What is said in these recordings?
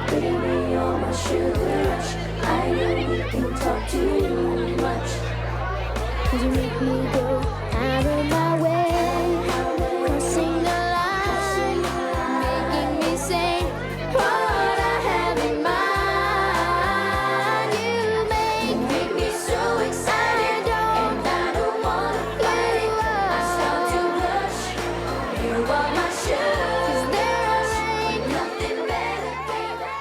Baby, you're my sugar rush. I know we can talk too much. 'Cause you make me go out of my way, crossing the line, making me say what I have in mind. You make me so excited, and I don't wanna fight it. I start to blush. You are my sugar, 'cause there ain't nothing better, baby.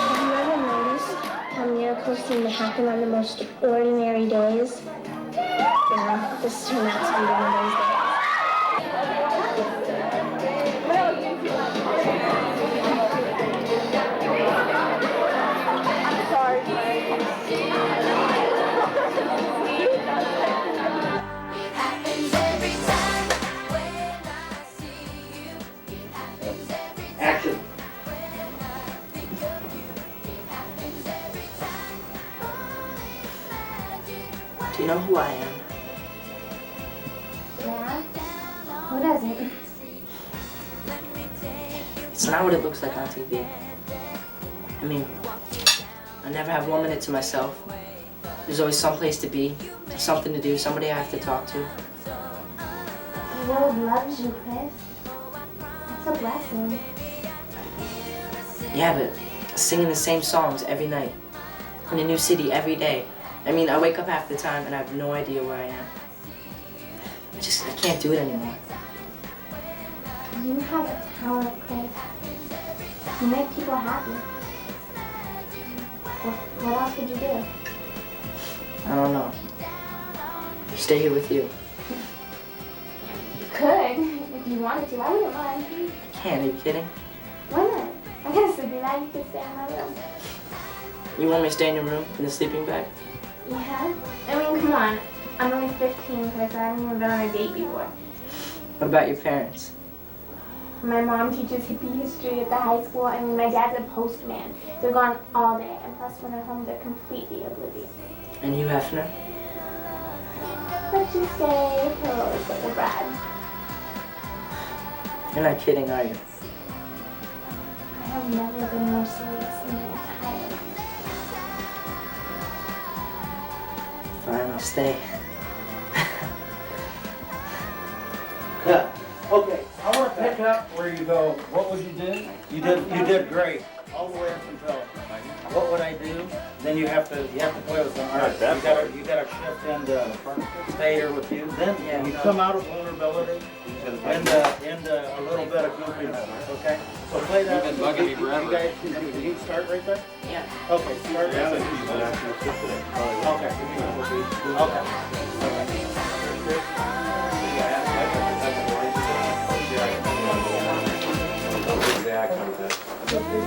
Have you ever noticed how miracles seem to happen on the most ordinary days? Yeah, this turned out to be one of those days. I'm sorry, It happens every time when I see you. It happens every time. Action. Do you know who I am? Yeah? Who doesn't? It's not what it looks like on TV. I mean, I never have 1 minute to myself. There's always some place to be, something to do, somebody I have to talk to. The world loves you, Chris. It's a blessing. Yeah, but singing the same songs every night, in a new city every day. I mean, I wake up half the time and I have no idea where I am. I can't do it anymore. You have a talent, Chris. You make people happy. What else would you do? I don't know. Stay here with you. You could, if you wanted to. I wouldn't mind. I can't, are you kidding? Why not? I got a sleeping bag. You could stay in my room. You want me to stay in your room, in the sleeping bag? Yeah? I mean, come on. I'm only 15, Chris. I haven't even been on a date before. What about your parents? My mom teaches hippie history at the high school, and my dad's a postman. They're gone all day, and plus when they're home, they're completely oblivious. And you, Hefner? What you say? He'll always get the bride. You're not kidding, are you? I have never been more serious in my entire life. Fine, I'll stay. Cut. Okay, I want to pick up where you go. What would you do? You did great all the way up until. What would I do? Then you have to play with some art. You gotta shift into stay here with you. Then you come out of vulnerability into a little bit of goofiness. Okay. So play that. You've been bugging me forever. You guys, can you start right there? Yeah. Okay. Start right there.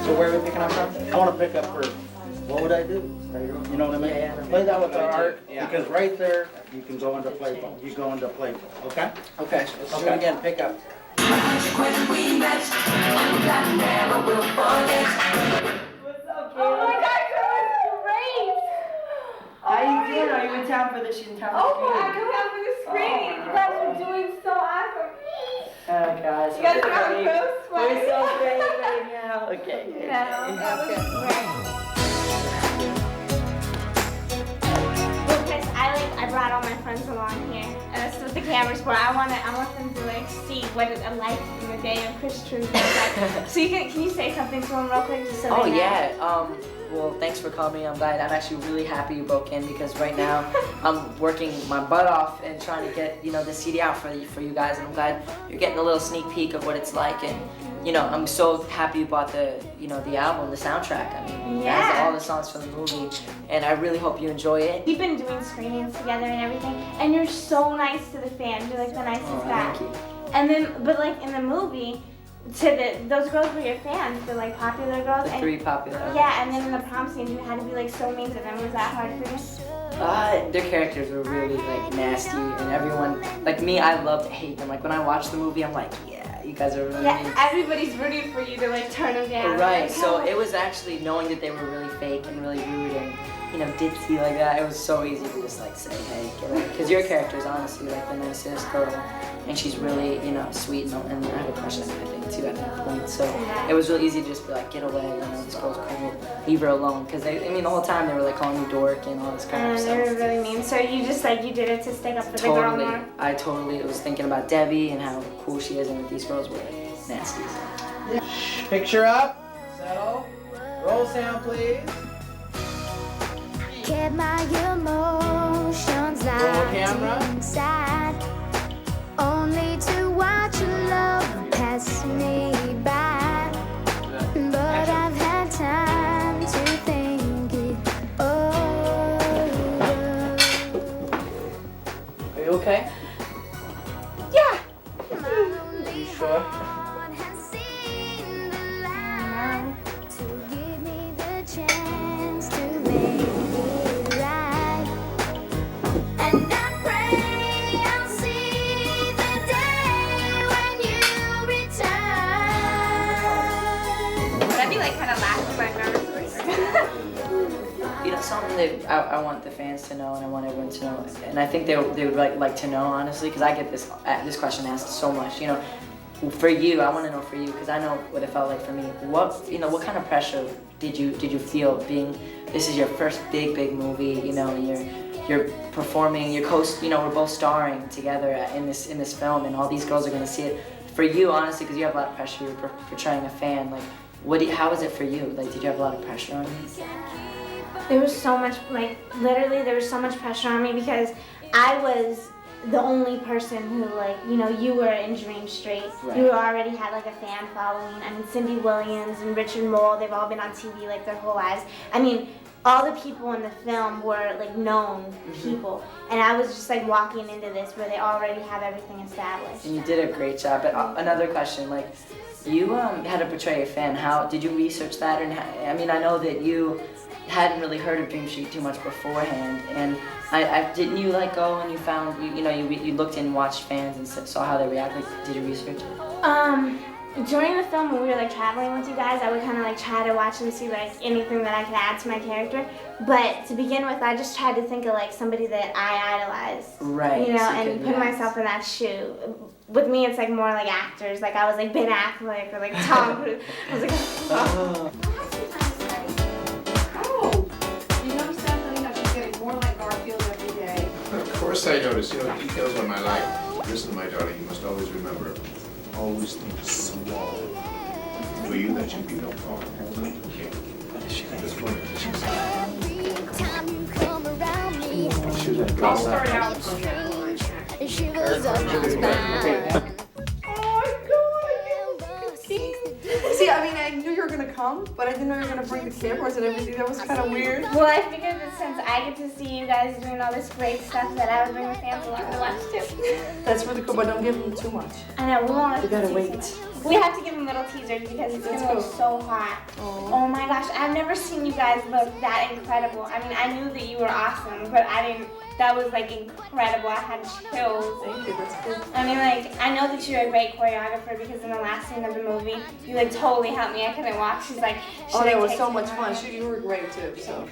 So where are we picking up from? I want to pick up for what would I do? You know what I mean? Yeah. Play that with the art because right there you can go into playful. You go into playful. Okay? Okay, let's do it again. Pick up. Oh my God, that was great! How you doing? Are you in town for this? In town for Oh, this I come out for the screening. You guys are doing so awesome. Oh, guys. You guys come out close? We're so great right now. Okay. No, that was great. Well, Chris, I brought all my friends along here, and that's what the camera's for. I want them to like see what it's like in the day of Chris Trousdale. So can you say something to them real quick, just so Oh they know? yeah. Well, thanks for coming. I'm glad. I'm actually really happy you broke in because right now I'm working my butt off and trying to get the CD out for you guys. And I'm glad you're getting a little sneak peek of what it's like. And I'm so happy you bought the the album, the soundtrack. I mean, it has all the songs from the movie, and I really hope you enjoy it. We've been doing screenings together and everything, and you're so nice to the fans. You're like the nicest guy. Thank you. And then, but like in the movie, those girls were your fans, the like popular girls. The three popular. Yeah, and then in the prom scene, you had to be like so mean to them. Was that hard for you? Their characters were really like nasty, and everyone, like me, I love to hate them. Like when I watch the movie, I'm like, yeah, you guys are really mean. Yeah, everybody's rooting for you to like turn them down. Right, Like, so oh. it was actually knowing that they were really fake and really rude and ditzy like that. It was so easy to just like say, hey, get away. Because your character is honestly like the nicest girl and she's really, you know, sweet, and I have a crush on her, I think, too, at that point. So it was really easy to just be like, get away, you know, this girl's cool, leave her alone. Because I mean, the whole time they were like calling me dork and all this kind of stuff. They were really mean. So you just like, you did it to stick up for the girl more? I totally was thinking about Debbie and how cool she is, and that these girls were nasties. Picture up, settle, roll sound please. Kept my emotions camera. locked inside, only to watch your love pass me by. But I've had time to think it over. Are you okay? Yeah. My lonely Sure. heart has seen the light to give me the chance to make it right. And I pray I'll see the day when you return. Would I be like kind of laughing like nervous? You know, something that I want the fans to know, and I want everyone to know, and I think they would like to know, honestly, because I get this question asked so much. You know, for you, I want to know for you, because I know what it felt like for me. What kind of pressure did you feel being? This is your first big movie. You know, and you're performing. We're both starring together in this film, and all these girls are gonna see it. For you, honestly, because you have a lot of pressure. You're portraying a fan. Like, how was it for you? Like, did you have a lot of pressure on you? There was so much, like, literally there was so much pressure on me because I was the only person who, like, you know, you were in Dream Street. Right. You already had, like, a fan following. I mean, Cindy Williams and Richard Mole, they've all been on TV, like, their whole lives. I mean, all the people in the film were, like, known people. And I was just, like, walking into this where they already have everything established. And you did a great job. But another question, like, you had to portray a fan. How did you research that? And I mean, I know that you hadn't really heard of Dream Street too much beforehand, and didn't you like go and you found you looked and watched fans and saw how they reacted? Did you research it? During the film when we were like traveling with you guys, I would kind of like try to watch and see like anything that I could add to my character. But to begin with, I just tried to think of like somebody that I idolized, Right. you know, so you and could- put myself in that shoe. With me, it's like more like actors. Like I was like Ben Affleck or like Tom Cruise. I was like, Oh, you notice that, honey, how she's getting more like Garfield every day? Of course I notice, details of my life. Listen, my darling, you must always remember, always think small. For you, that should be no problem. Okay. This one, Every time you come around me, I'll start out from it shivers up my spine. See, I mean, I knew you were gonna come, but I didn't know you were gonna bring the cameras and everything. That was kind of weird. well, I figured that since I get to see you guys doing all this great stuff, that I would bring the fans along to watch too. That's really cool, but don't give them too much. I know we won't. Let We gotta them wait. tease them. We have to give them little teasers because it's Let's gonna go. look so hot. Aw. Oh my gosh, I've never seen you guys look that incredible. I mean, I knew that you were awesome, but I didn't. That was like incredible. I had chills. Thank you, that's cool. I mean, like, I know that you're a great choreographer because in the last scene of the movie, you like totally helped me. I couldn't walk. She's like, Oh, should I that was take so some much more? fun. You were great too, so.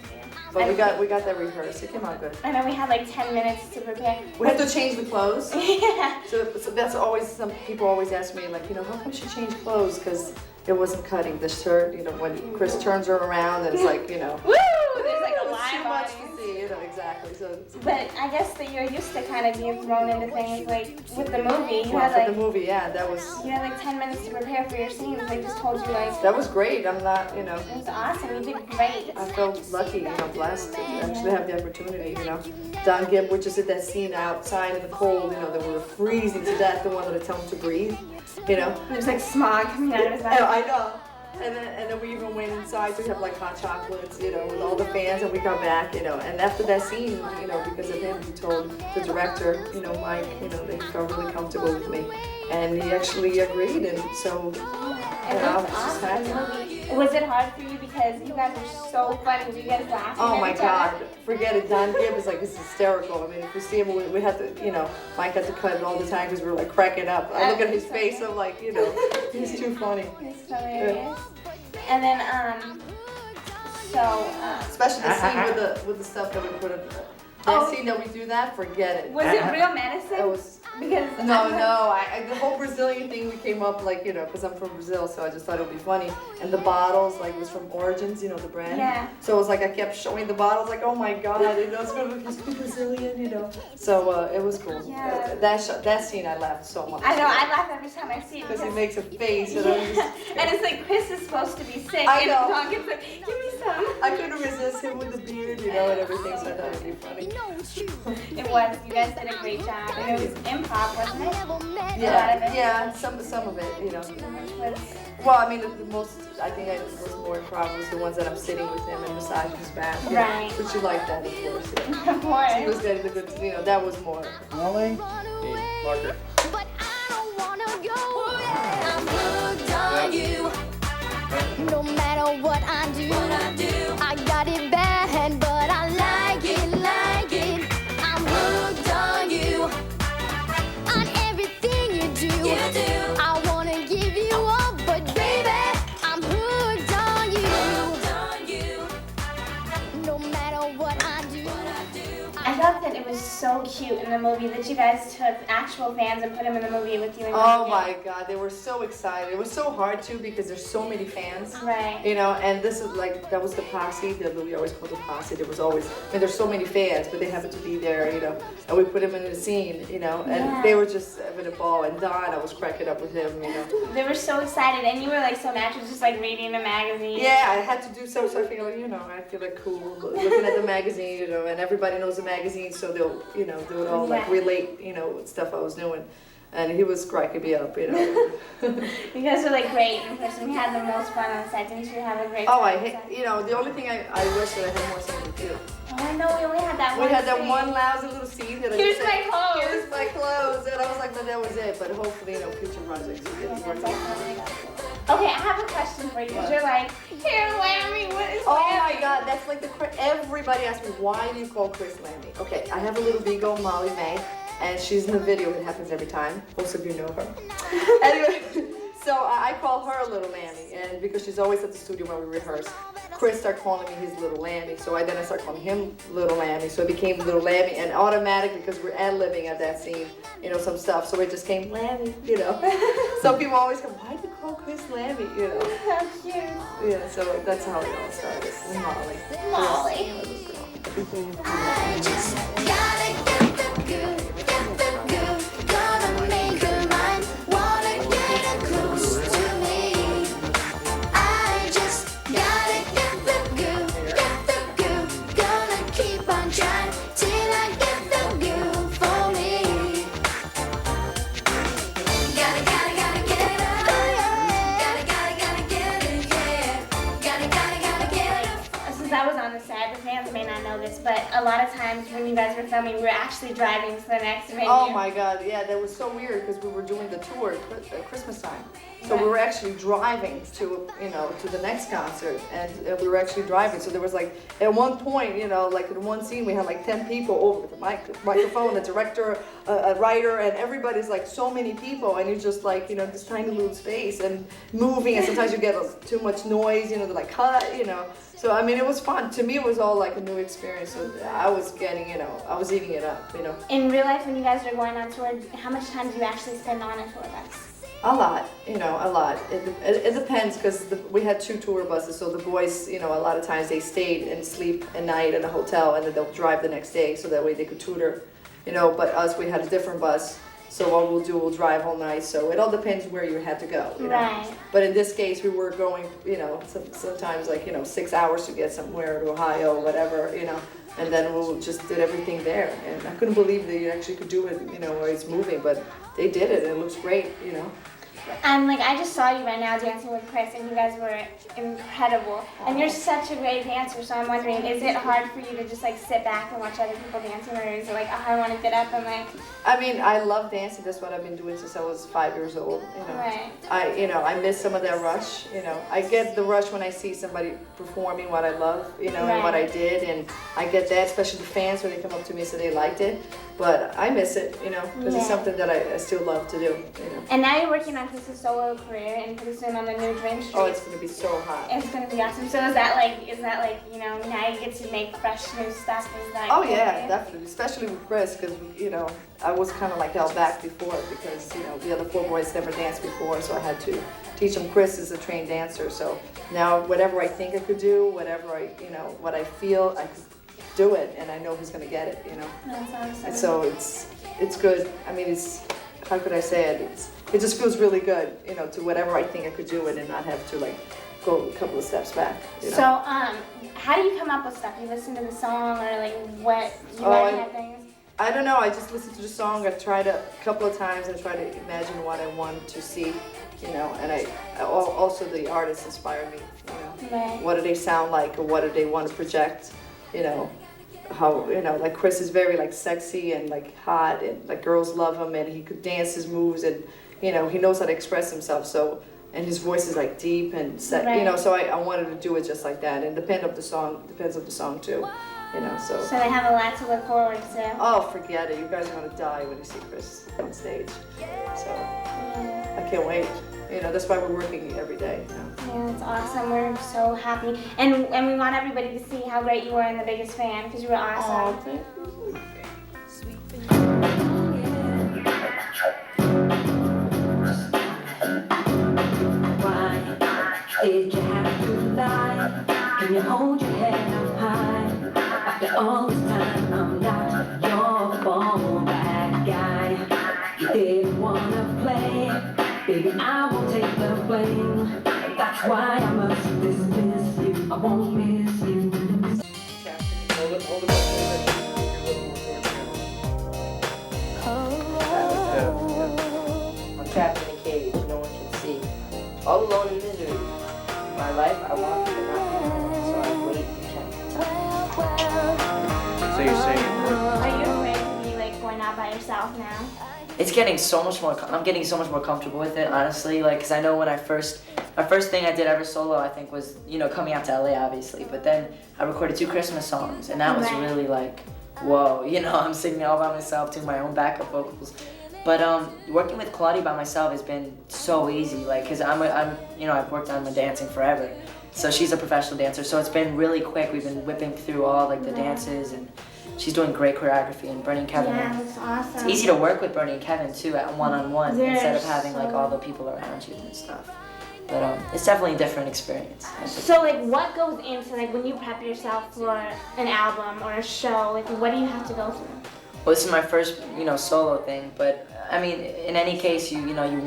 But we got that rehearsed. It came out good. I know we had like 10 minutes to prepare. We have to change the clothes. Yeah. So that's always, some people always ask me, like, how come she changed clothes? Because it wasn't cutting the shirt, when Chris turns her around, and it's like, Woo! There's like a it's line too much on to see, exactly. So, But I guess that you're used to kind of being thrown into things like with the movie. You well, had for like the movie, yeah, that was like 10 minutes to prepare for your scenes. They just told you like that was great. I'm not, it was awesome. You did great. I felt lucky, blessed to actually have the opportunity, Don Gibb, we just did that scene outside in the cold, that we were freezing to death, the one that I tell him to breathe, There's like smog coming out of his mouth. I know. And then we even went inside to have like hot chocolates, with all the fans, and we got back, and after that scene, because of him, he told the director, Mike, that he felt really comfortable with me, and he actually agreed, and so, And I it was was just awesome. happy. Was it hard for you because you guys were so funny? Were you guys laughing Oh at my each God, other? forget it. Don Gibb is like, it's hysterical. I mean, if we see him, we have to, Mike had to cut it all the time because we were like cracking up. I look at his face, I'm like, he's too funny. It's hilarious. And then, Especially the scene with the stuff that we put in. That scene that we do that, forget it. was it real medicine? It was Because No, the whole Brazilian thing we came up like, because I'm from Brazil, so I just thought it would be funny. And the bottles, like, it was from Origins, the brand. Yeah. So it was like I kept showing the bottles, like, oh my God, it's gonna be Brazilian, So it was cool. Yeah. That scene I laughed so much. I know, I laugh every time I see it. Because he makes a face, and I'm just. And it's like Chris is supposed to be sick, I and know. Don gets like, give me some. I couldn't resist him with the beard, and everything, so I thought it'd be funny. It was. You guys did a great job. And it was improv, wasn't it? A lot of it. Yeah, some of it, Which was. Well, I mean, the most, I think I was more improv was the ones that I'm sitting with him and massaging his back. Right. But you like that, of course. Yeah. Of course. He was getting the good, that was more. Molly? Marker. But I don't wanna go. I'm hooked on you. No matter what I do, I got it bad, but I like it. I'm hooked on you. On everything you do. I wanna give you up, but baby, I'm hooked on you. No matter what I do. I thought that it was so cute in the movie that you guys took actual fans and put them in the movie with you. Oh my God, they were so excited. It was so hard too because there's so many fans. Right. And this is like, that was the posse, that we always called the posse. There was always, there's so many fans, but they happened to be there, and we put them in the scene, and Yeah. they were just having a ball. And Don, I was cracking up with him, They were so excited, and you were like so natural, just like reading a magazine. Yeah, I had to do so I feel like, I feel like cool looking at the magazine, and everybody knows the magazine, so they'll, they would all like relate, with stuff I was doing. And he was cracking me up, You guys were like great in person. We had the most fun on set. Didn't you have a great time? Oh, on set? the only thing I wish that I had more scenes with you. Oh, I know, we only had that one. We had that scene. one lousy little scene that I Here's said, my clothes. Here's my clothes. And I was like, no, that was it. But hopefully, future projects will Yeah, get that's worked definitely out. cool. Okay, I have a question for you because you're like, here, Lammy, what is Oh Lammy? my God, that's like everybody asks me, why do you call Chris Lammy? Okay, I have a little beagle, Molly May, and she's in the video. It happens every time. Most of you know her. Anyway, so I call her Little Lammy, and because she's always at the studio when we rehearse. Chris started calling me his Little Lammy, so I started calling him Little Lammy, so it became Little Lammy, and automatically, because we're ad-libbing at that scene, some stuff, so it just came Lammy, So people always go, why do you call Chris Lammy, How cute. Yeah, so that's how it all started, with Molly. Molly. I just gotta get the good, gonna make her mine, wanna get her close to me. I just gotta get the good, gonna keep on trying till I get the good for me. Gotta get it up, gotta get it, yeah. Gotta get it. Since I was on the set, the fans may not know this, but a lot of times when you guys were filming, we were actually driving to the next venue. Oh my God, yeah, that was so weird because we were doing the tour at Christmas time. So we were actually driving to the next concert, and we were actually driving. So there was like, at one point, like in one scene, we had like 10 people over with the microphone, a director, a writer, and everybody's like so many people, and you're just like, this tiny little space and moving, and sometimes you get too much noise, they're like cut, So I mean, it was fun. To me, it was all like a new experience. So I was getting, I was eating it up, In real life, when you guys are going on tour, how much time do you actually spend on a tour bus? A lot, a lot. It depends because we had 2 tour buses, so the boys, a lot of times they stayed and sleep at night in a hotel, and then they'll drive the next day, so that way they could tutor, But us, we had a different bus, so what we'll do, we'll drive all night. So it all depends where you had to go, Right. But in this case, we were going, sometimes like 6 hours to get somewhere to Ohio, whatever, And then we just did everything there, and I couldn't believe that you actually could do it, where it's moving, but they did it, and it looks great, And like I just saw you right now dancing with Chris, and you guys were incredible. And you're such a great dancer, so I'm wondering, is it hard for you to just like sit back and watch other people dancing, or is it like, oh, I want to get up and like? I mean, I love dancing. That's what I've been doing since I was 5 years old. Right. I miss some of that rush. I get the rush when I see somebody performing what I love, and what I did, and I get that, especially the fans when they come up to me and say they liked it. But I miss it, because it's something that I still love to do. And now you're working on Chris's solo career and pretty soon on the new Dream Street. Oh, it's gonna be so hot. It's gonna be awesome. So is that like you know, now you get to make fresh new stuff? Is that Oh cool? yeah, definitely, especially with Chris, because you know I was kind of like held back before because you know the other 4 boys never danced before, so I had to teach them. Chris is a trained dancer, so now whatever I think I could do, whatever what I feel, I could do it, and I know he's gonna get it, you know. That's awesome. And so it's good. I mean, how could I say it? It just feels really good, you know, to whatever I think I could do it and not have to like go a couple of steps back. You know? So how do you come up with stuff? You listen to the song or like what you write things? I don't know. I just listen to the song. I've tried a couple of times and try to imagine what I want to see, you know. And also the artists inspire me, you know. Right. What do they sound like, or what do they want to project, you know? How, you know, like Chris is very like sexy and like hot and like girls love him and he could dance his moves and you know he knows how to express himself, so and his voice is like deep and Right. you know, so I wanted to do it just like that, and depends of the song too, you know. So they have a lot to look forward to. oh, forget it, you guys are gonna die when you see Chris on stage, so I can't wait, you know. That's why we're working every day, you know. Yeah, it's awesome. We're so happy, and we want everybody to see how great you were and the biggest fan because you were awesome. thank Why did you have to lie? Can you hold your head up high? After all this time, I'm not your fall back guy. You didn't wanna play, baby, I won't take the blame. That's why I must dismiss you. I won't miss you. Hold it up. I'm trapped in a cage, no one can see. All alone in misery. My life, I want you to not be, so I wait and can't. So you're saying Are you afraid to be like going out by yourself now? It's getting so much more. I'm getting so much more comfortable with it, honestly. Like, cause I know when my first thing I did ever solo, I think was coming out to LA, obviously. But then I recorded 2 Christmas songs, and that was Right. really like, whoa. I'm singing all by myself, doing my own backup vocals. But working with Claudia by myself has been so easy. Like, cause I've worked on my dancing forever. So she's a professional dancer, so it's been really quick. We've been whipping through all like the dances, and she's doing great choreography. And Bernie and Kevin. Yeah, that's awesome. It's easy to work with Bernie and Kevin too, at one-on-one, They're instead of having like so- all the people around you and stuff. But it's definitely a different experience. So like what goes into like when you prep yourself for an album or a show, like what do you have to go through? Well, this is my first solo thing, but I mean, in any case, you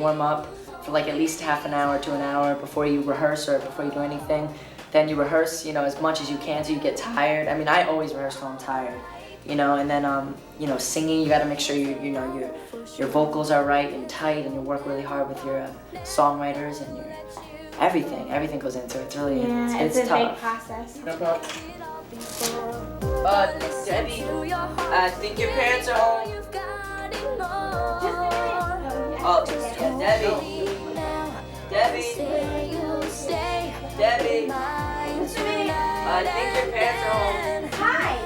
warm up for like at least half an hour to an hour before you rehearse or before you do anything. Then you rehearse as much as you can so you get tired. I mean, I always rehearse till I'm tired. And then singing, you got to make sure your vocals are right and tight, and you work really hard with your songwriters and your everything goes into it. It's really it's a tough. big process. Debbie, I think your parents are home. Oh, yeah, Debbie, I think your parents are home. Hi.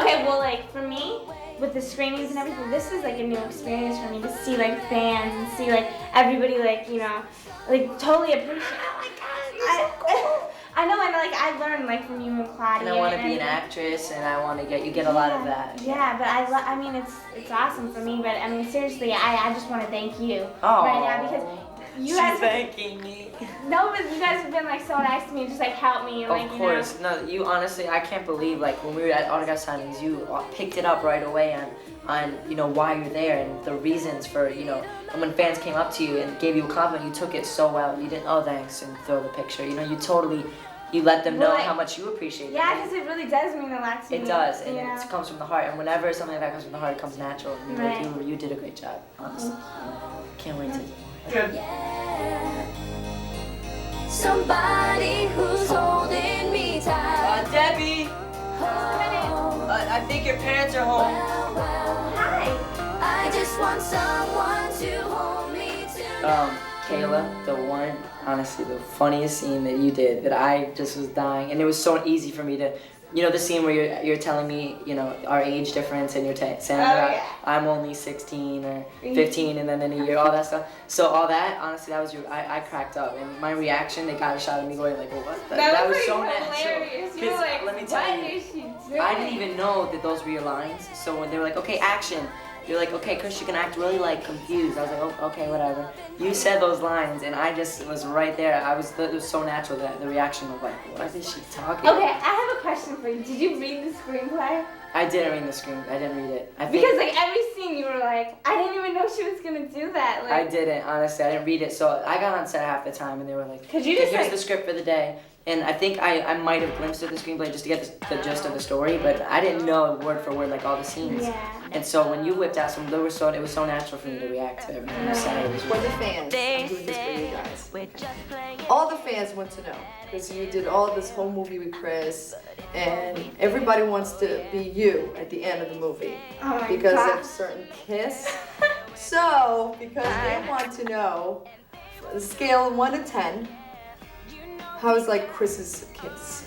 Okay, well, like for me, with the screenings and everything, this is like a new experience for me to see like fans and see like everybody like totally appreciate. Oh my God, I know, and like I learned like from you and Claudia. And I want to be an actress, and I want to get a lot of that. Yeah, but I mean it's awesome for me, but I mean seriously, I just want to thank you Oh, right now because you guys. thanking me. No, but you guys have been like so nice to me, just like help me, and, like Of course. No, you honestly, I can't believe like when we were at autograph signings, you picked it up right away on why you're there and the reasons for and when fans came up to you and gave you a compliment, you took it so well. You didn't thanks and throw the picture. You let them know Well, how much you appreciate it. Yeah, because it really does mean a lot to me. It does, and Yeah. it comes from the heart. And whenever something like that comes from the heart, it comes natural. And Right. you did a great job, honestly. Can't wait to. Good. Somebody who's holding me tight. Debbie, I think your parents are home. Hi. I just want someone to hold me tonight. Kayla, the one, honestly, the funniest scene that you did that I just was dying, and it was so easy for me to you know, the scene where you're telling me, you know, our age difference, and you're saying Oh, that yeah. I'm only 16 or 15, and then in a year, all that stuff. So all that, honestly, that was I cracked up, and my reaction, they got a shot of me going like, well, what? That was like, so hilarious. natural. You were like, let me tell what you, is she doing? I didn't even know that those were your lines. So when they were like, okay, action. You're like, okay, Chris, you can act really like confused. I was like, oh, okay, whatever. You said those lines, and I just was right there. It was so natural, that the reaction of like, what is she talking Okay, about? I have a question for you. Did you read the screenplay? I didn't read the screen. I didn't read it. I think Because like every scene you were like, I didn't even know she was gonna do that. Like, I didn't, honestly. I didn't read it. So I got on set half the time, and they were like, Could you okay, just, here's like- the script for the day. And I think I might have glimpsed at the screenplay just to get the gist of the story, but I didn't know word for word like all the scenes. Yeah. And so when you whipped out some, it was so natural for me to react to everything you said. It was For the fans, I'm doing this for you guys. All the fans want to know, because you did all this whole movie with Chris, and everybody wants to be you at the end of the movie. Oh my because God. of a certain kiss. So, because they want to know, on a scale of 1 to 10, how is like Chris's kiss?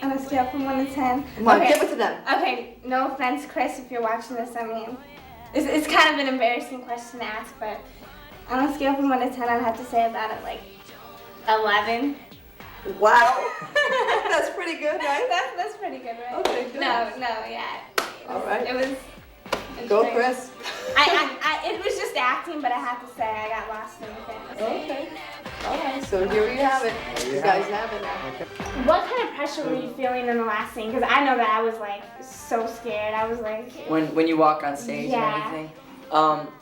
On a scale from 1 to 10. Come on, Okay. give it to them. Okay, no offense, Chris, if you're watching this. I mean, it's kind of an embarrassing question to ask, but on a scale from 1 to 10, I'd have to say about it like 11. Wow. That's pretty good, right? That's pretty good, right? Okay, good. No, yeah. All right. It was. Go, great. Chris. It was just acting, but I have to say I got lost in the fantasy. Okay. All right, so here you have it. You guys have it now. What kind of pressure were you feeling in the last scene? Because I know that I was like so scared. I was like. when you walk on stage Yeah. and everything.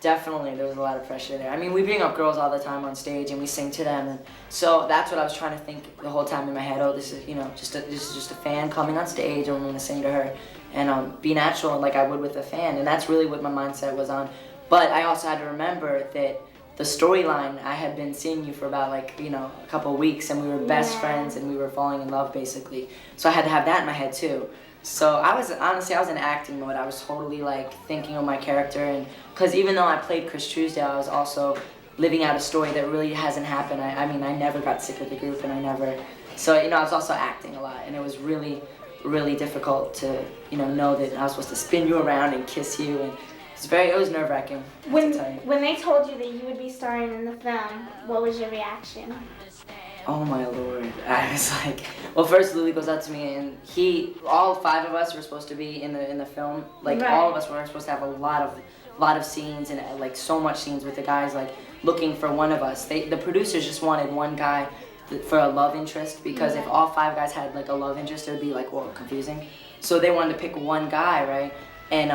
Definitely, there was a lot of pressure there. I mean, we bring up girls all the time on stage, and we sing to them, and so that's what I was trying to think the whole time in my head. Oh, this is this is just a fan coming on stage, and I'm gonna sing to her, and be natural like I would with a fan, and that's really what my mindset was on. But I also had to remember that the storyline, I had been seeing you for about a couple of weeks, and we were best friends, and we were falling in love basically. So I had to have that in my head too. So I was in acting mode. I was totally like thinking of my character, and because even though I played Chris Trousdale, I was also living out a story that really hasn't happened. I mean, I never got sick with the group, and so I was also acting a lot, and it was really, really difficult to know that I was supposed to spin you around and kiss you, and it was nerve-wracking. When to tell you. they told you that you would be starring in the film, what was your reaction? Oh my Lord. I was like, well, first Louis goes up to me, and all 5 of us were supposed to be in the film. Like Right. all of us were supposed to have a lot of scenes, and like so much scenes with the guys like looking for one of us. The producers just wanted one guy for a love interest, because if all 5 guys had like a love interest, it would be like, well, confusing. So they wanted to pick one guy, right? And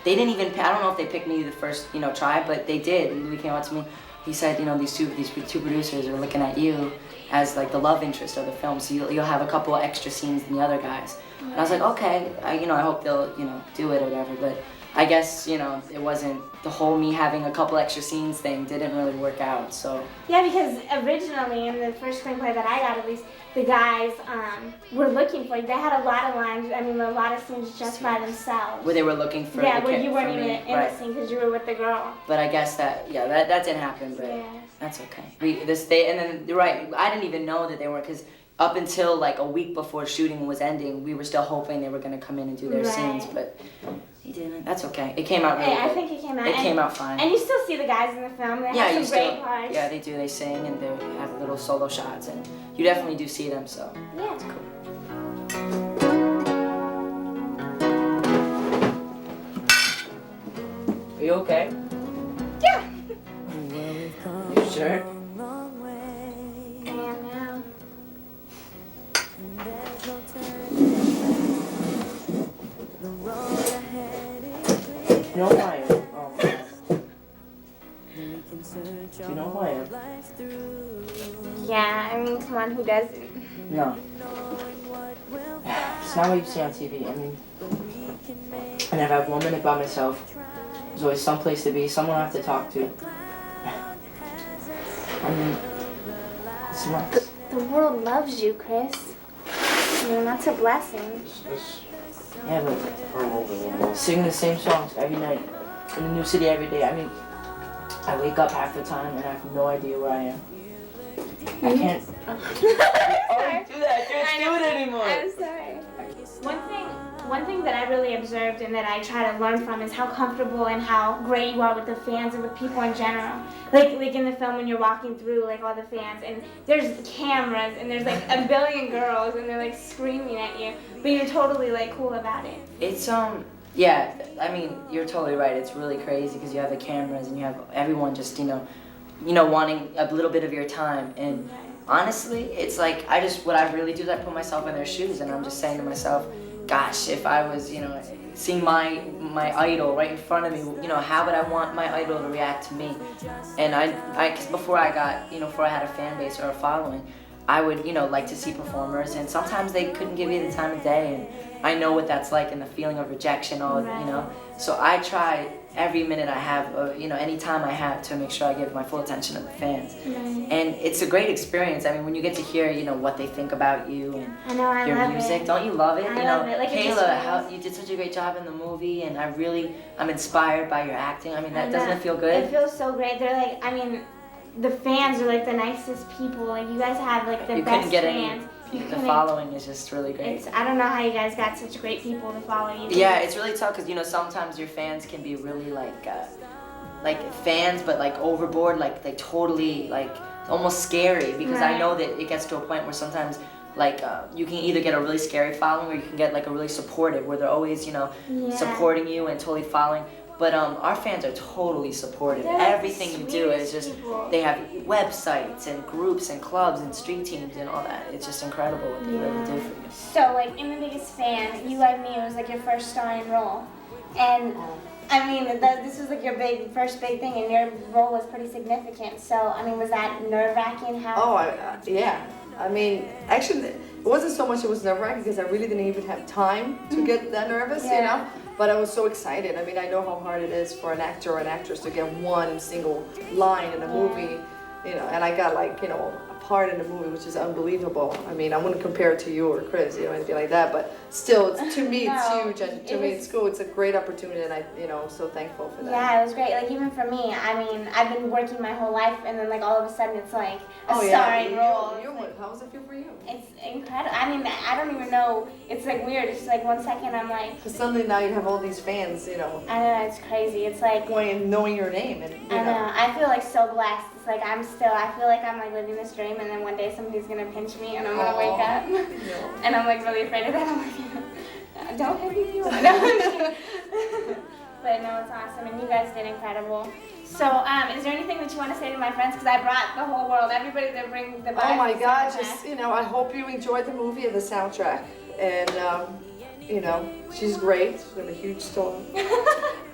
they didn't even, I don't know if they picked me the first, try, but they did. Louis came up to me, he said, these two producers are looking at you as like the love interest of the film, so you'll have a couple of extra scenes than the other guys. And I was like, okay, I hope they'll, do it or whatever, but I guess, it wasn't, the whole me having a couple extra scenes thing didn't really work out, so. Yeah, because originally in the first screenplay that I got, at least, the guys were looking for, they had a lot of lines, I mean, a lot of scenes just by themselves. Where they were looking for Yeah, the where kid- you weren't for even me, in right. the scene because you were with the girl. But I guess that didn't happen, but Yeah. that's okay. And then, you're right, I didn't even know that they were, because up until like a week before shooting was ending, we were still hoping they were going to come in and do their scenes, Right. but they didn't. That's okay. It came out really Hey, I good. think it came out. It came out fine. And you still see the guys in the film. They Yeah, have you some great still, parts. yeah, they do. They sing, and they have little solo shots, and you definitely do see them, so. Yeah. It's cool. Are you okay? Yeah. You sure? I am now. You know who I am? Oh, do you know who I am? Yeah, I mean, come on, who doesn't? No. It's not what you see on TV. I mean, I never have 1 minute by myself. There's always some place to be, someone I have to talk to. I mean, it's nuts. The world loves you, Chris. I mean, that's a blessing. Yeah, but singing the same songs every night in a new city every day. I mean, I wake up half the time and I have no idea where I am. I can't. Sorry. do that. I can't do it anymore. I'm sorry. One thing that I really observed and that I try to learn from is how comfortable and how great you are with the fans and with people in general. Like in the film when you're walking through like all the fans and there's cameras and there's like a billion girls and they're like screaming at you, but you're totally like cool about it. It's yeah, I mean, you're totally right. It's really crazy because you have the cameras and you have everyone just, wanting a little bit of your time. And honestly, it's like, what I really do is I put myself in their shoes and I'm just saying to myself, gosh, if I was, seeing my idol right in front of me, how would I want my idol to react to me? And because before I had a fan base or a following, I would, like to see performers, and sometimes they couldn't give you the time of day, and I know what that's like, and the feeling of rejection, So I try every minute I have, any time I have, to make sure I give my full attention to the fans. And it's a great experience. I mean, when you get to hear, what they think about you and your music, don't you love it? I love it. Like, Kayla, you did such a great job in the movie, and I'm inspired by your acting. I mean, doesn't it feel good? It feels so great. They're like, the fans are like the nicest people. Like, you guys have like the best fans. The following is just really great. I don't know how you guys got such great people to follow you. Yeah, it's really tough because sometimes your fans can be really like fans, but like overboard, like they totally like almost scary. Because I know that it gets to a point where sometimes you can either get a really scary following or you can get like a really supportive, where they're always supporting you and totally following. But our fans are totally supportive. Everything you do is just, they have websites and groups and clubs and street teams and all that. It's just incredible what they really do for you. So like, in The Biggest Fan, You Like Me, it was like your first starring role. And I mean, this was like your first big thing, and your role was pretty significant. So, I mean, was that nerve-wracking? Yeah. I mean, actually, it wasn't so much it was nerve-wracking because I really didn't even have time to get that nervous, But I was so excited. I mean, I know how hard it is for an actor or an actress to get one single line in a movie, and I got a part in the movie, which is unbelievable. I mean, I wouldn't compare it to you or Chris, anything like that, but still, to me, it's huge, and to me, it's cool. It's a great opportunity, and I'm so thankful for that. Yeah, it was great. Like, even for me, I mean, I've been working my whole life, and then like all of a sudden, it's like a starring role. How does it feel for you? It's incredible. I mean, I don't even know. It's like weird. It's like 1 second I'm like. Because suddenly now you have all these fans, I know, it's crazy. It's like going and knowing your name, and I know. I feel like so blessed. It's like I feel like I'm like living this dream, and then one day somebody's gonna pinch me, and I'm gonna wake up, and I'm like really afraid of that. I'm like, don't hit me, people. But no, it's awesome, and you guys did incredible. So, is there anything that you want to say to my friends? Because I brought the whole world, everybody that bring the Oh my God, just, I hope you enjoyed the movie and the soundtrack. And, she's great. She's got a huge star.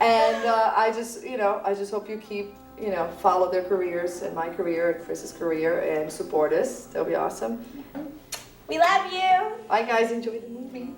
And I just hope you keep, follow their careers and my career and Chris's career and support us. That'll be awesome. We love you. Bye, guys. Enjoy the movie.